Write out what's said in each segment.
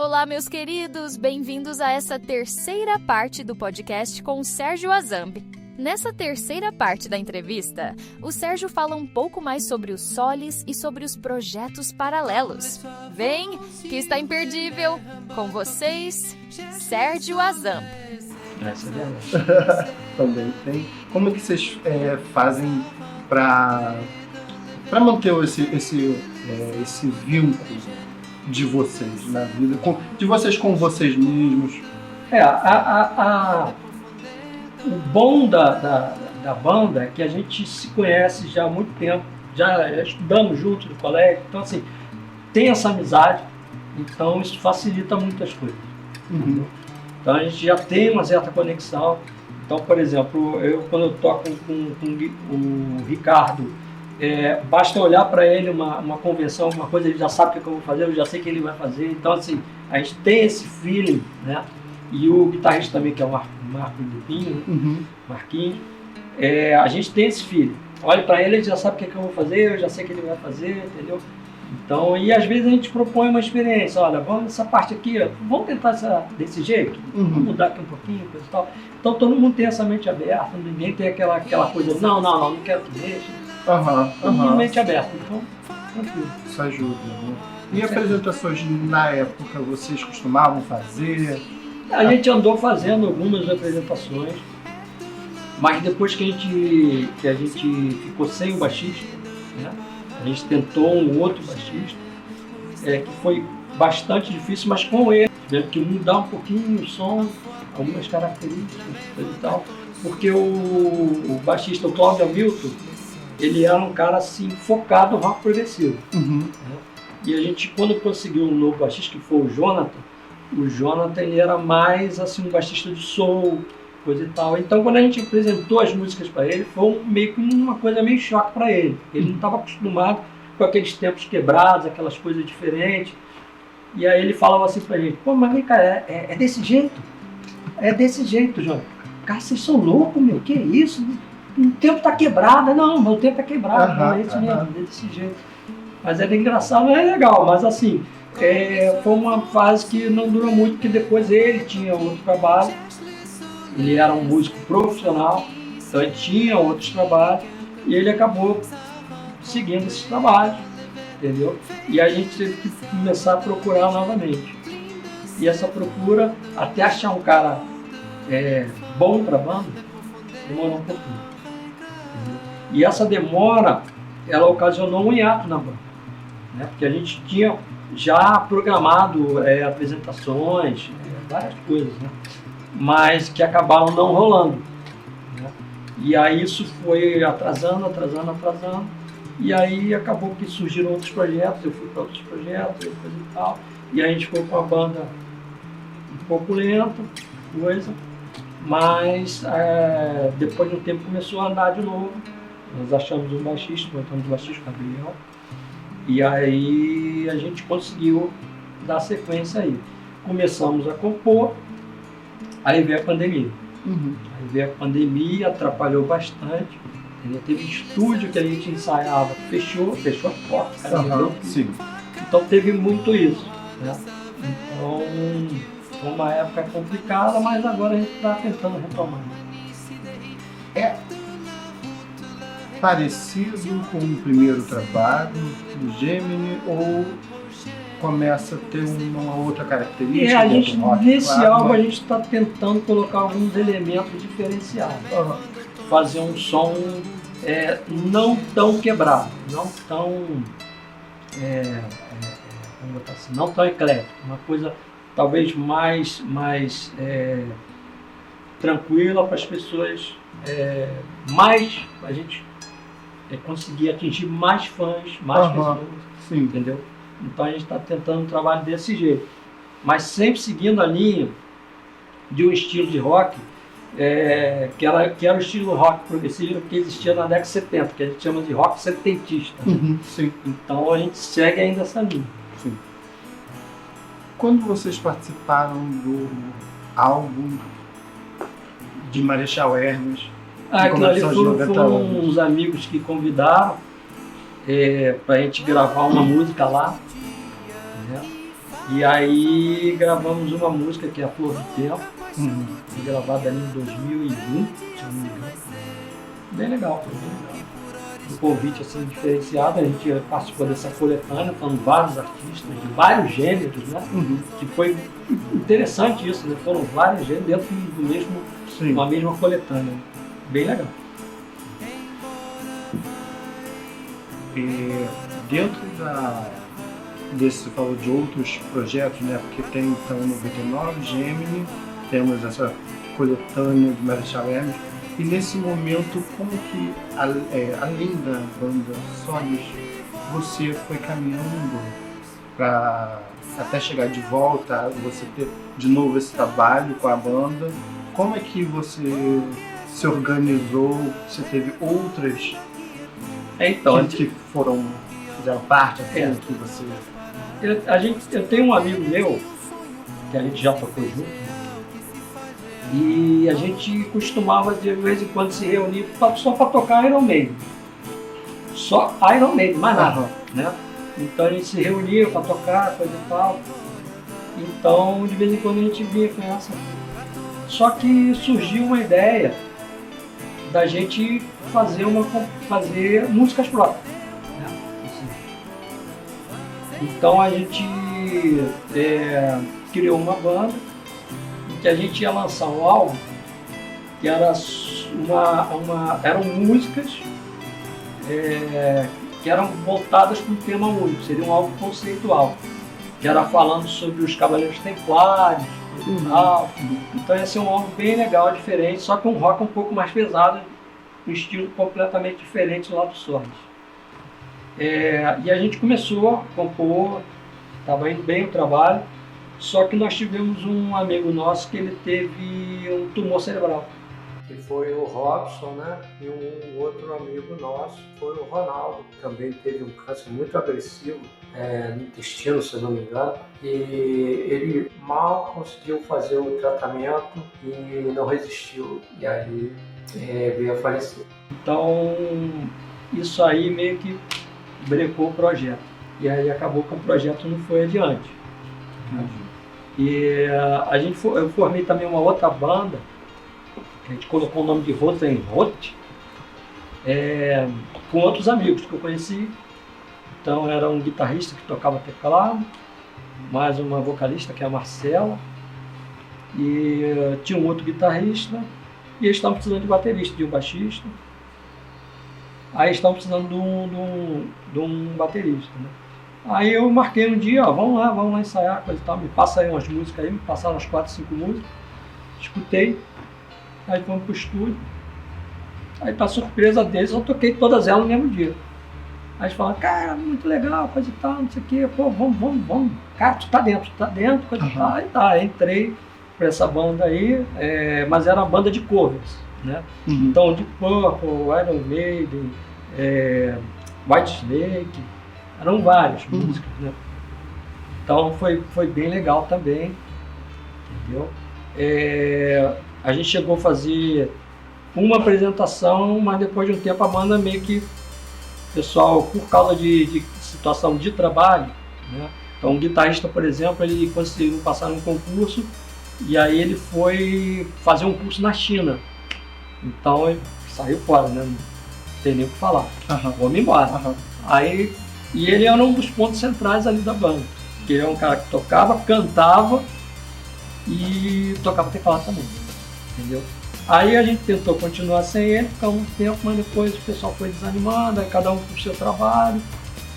Olá, meus queridos! Bem-vindos a essa terceira parte do podcast com o Sérgio Azambi. Nessa terceira parte da entrevista, o Sérgio fala um pouco mais sobre os solis e sobre os projetos paralelos. Vem, que está imperdível! Com vocês, Sérgio Azambi. Essa é verdade. Também tem. Como é que vocês fazem para manter esse vínculo de vocês na vida, de vocês com vocês mesmos? O bom da banda é que a gente se conhece já há muito tempo, já estudamos juntos no colégio, então assim, tem essa amizade, então isso facilita muitas coisas. Uhum. Então a gente já tem uma certa conexão. Então, por exemplo, quando eu toco com o Ricardo, basta olhar para ele uma convenção, alguma coisa, ele já sabe o que eu vou fazer, eu já sei o que ele vai fazer. Então, assim, a gente tem esse feeling, né? E o guitarrista também, que é o Marco Lupinho, Uhum. Marquinhos, a gente tem esse feeling. Olha para ele, ele já sabe o que eu vou fazer, eu já sei o que ele vai fazer, entendeu? Então, e às vezes a gente propõe uma experiência, olha, vamos nessa parte aqui, vamos tentar desse jeito, vamos mudar aqui um pouquinho, coisa e tal. Então todo mundo tem essa mente aberta, ninguém tem aquela coisa, não quero que deixe. Todo mundo mente aberta, então, tranquilo. Isso ajuda, né? E apresentações na época, vocês costumavam fazer? A gente andou fazendo algumas apresentações, mas depois que a gente ficou sem o baixista, né? A gente tentou um outro baixista, que foi bastante difícil, mas com ele tivemos que mudar um pouquinho o som, algumas características e tal, porque o baixista, o Cláudio Hamilton, ele era um cara assim, focado no rock progressivo. Uhum. Né? E a gente, quando conseguiu um novo baixista, que foi o Jonathan ele era mais assim, um baixista de soul, coisa e tal. Então, quando a gente apresentou as músicas para ele, foi meio que uma coisa meio choque para ele. Ele não estava acostumado com aqueles tempos quebrados, aquelas coisas diferentes. E aí ele falava assim pra gente, pô, mas vem cá, é desse jeito? É desse jeito, João. Cara, vocês são loucos, meu, que isso? O tempo tá quebrado. Não, meu tempo é quebrado, não é isso mesmo, é desse jeito. Mas era engraçado, não é legal, mas assim, foi uma fase que não durou muito, porque depois ele tinha outro trabalho. Ele era um músico profissional, então ele tinha outros trabalhos e ele acabou seguindo esses trabalhos, entendeu? E a gente teve que começar a procurar novamente. E essa procura, até achar um cara bom para a banda, demorou um pouquinho. Entendeu? E essa demora, ela ocasionou um hiato na banda, né? Porque a gente tinha já programado apresentações, várias coisas, né? Mas que acabaram não rolando, né? E aí isso foi atrasando, e aí acabou que surgiram outros projetos, eu fui para outros projetos, coisa e tal, e a gente ficou com a banda um pouco lenta, mas depois de um tempo começou a andar de novo, nós achamos um baixista, botamos o baixista Gabriel, e aí a gente conseguiu dar sequência aí. Começamos a compor. Aí veio a pandemia. Uhum. Aí veio a pandemia, atrapalhou bastante. Teve estúdio que a gente ensaiava, fechou a porta. Sim. Então teve muito isso, né? Então foi uma época complicada, mas agora a gente está tentando retomar. É parecido com o primeiro trabalho do Gemini ou começa a ter uma outra característica? Nesse álbum a gente está tentando colocar alguns elementos diferenciados. Fazer um som não tão quebrado, não tão não tão eclético, uma coisa talvez mais tranquila para as pessoas, mais a gente conseguir atingir mais fãs, mais pessoas, sim. Entendeu? Então a gente está tentando um trabalho desse jeito, mas sempre seguindo a linha de um estilo de rock, que era o estilo rock progressivo que existia na década de 70, que a gente chama de rock setentista. Uhum, sim. Então a gente segue ainda essa linha. Sim. Quando vocês participaram do álbum de Marechal Hermes, Aquilo ali foram uns amigos que convidaram para a gente gravar uma música lá, né? E aí gravamos uma música que é a Flor do Tempo, foi gravada ali em 2001, se não me engano. Bem legal, foi bem legal. Um convite assim diferenciado, a gente participou dessa coletânea, falando vários artistas de vários gêneros, né? Que foi interessante isso, né? Foram vários gêneros dentro do mesmo, uma mesma coletânea. Bem legal. E dentro desse, você falou de outros projetos, né? Porque tem então 99, Gemini, temos essa coletânea de Marechal Hermes. E nesse momento, como que, além da banda Solis, você foi caminhando para até chegar de volta, você ter de novo esse trabalho com a banda? Como é que você se organizou? Você teve outras que fizeram parte assim, que você... Eu tenho um amigo meu, que a gente já tocou junto, e a gente costumava de vez em quando se reunir só para tocar Iron Maiden. Só Iron Maiden, mais nada. Né? Então a gente se reunia para tocar, coisa e tal. Então de vez em quando a gente via com essa. Só que surgiu uma ideia da gente fazer músicas próprias. Né? Assim. Então a gente criou uma banda que a gente ia lançar um álbum que era eram músicas que eram voltadas para um tema único, seria um álbum conceitual, que era falando sobre os Cavaleiros Templários e tal. Então ia ser um álbum bem legal, diferente, só com um rock um pouco mais pesado, um estilo completamente diferente lá do Solis. E a gente começou a compor, estava indo bem o trabalho. Só que nós tivemos um amigo nosso que ele teve um tumor cerebral. Que foi o Robson, né? E um outro amigo nosso foi o Ronaldo, que também teve um câncer muito agressivo no intestino, se não me engano. E ele mal conseguiu fazer o tratamento e não resistiu. E aí veio a falecer. Então, isso aí meio que brecou o projeto. E aí acabou que o projeto não foi adiante. E eu formei também uma outra banda, que a gente colocou o nome de Rosenrot, com outros amigos que eu conheci. Então era um guitarrista que tocava teclado, mais uma vocalista que é a Marcela, e tinha um outro guitarrista, e eles estavam precisando de baterista, de um baixista. Aí estavam precisando de um baterista, né? Aí eu marquei um dia, vamos lá ensaiar, coisa e tal, me passa aí umas músicas aí, me passaram umas 4, 5 músicas, escutei, aí fomos pro estúdio, aí pra surpresa deles eu toquei todas elas no mesmo dia. Aí eles falaram, cara, muito legal, coisa e tal, não sei o quê, pô, vamos, cara, tu tá dentro, coisa e tal. Aí tá, entrei pra essa banda aí, mas era uma banda de covers, né? Então, Deep Purple, Iron Maiden, Whitesnake, eram várias músicas, né? Então foi bem legal também, entendeu? A gente chegou a fazer uma apresentação, mas depois de um tempo a banda meio que, pessoal, por causa de situação de trabalho, né? Então um guitarrista, por exemplo, ele conseguiu passar num concurso e aí ele foi fazer um curso na China. Então ele saiu fora, né? Não tem nem o que falar. Vamos embora. E ele era um dos pontos centrais ali da banda. Ele é um cara que tocava, cantava e tocava teclado também, entendeu? Aí a gente tentou continuar sem ele, ficamos um tempo, mas depois o pessoal foi desanimando, aí cada um com o seu trabalho.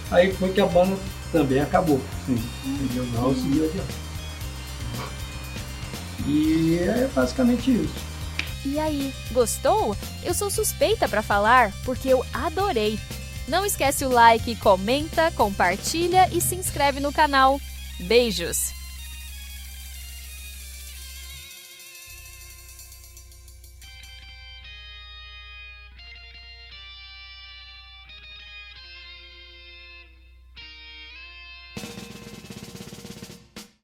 Aí foi que a banda também acabou, entendeu? Não seguiu adiante. E é basicamente isso. E aí, gostou? Eu sou suspeita para falar porque eu adorei. Não esquece o like, comenta, compartilha e se inscreve no canal. Beijos!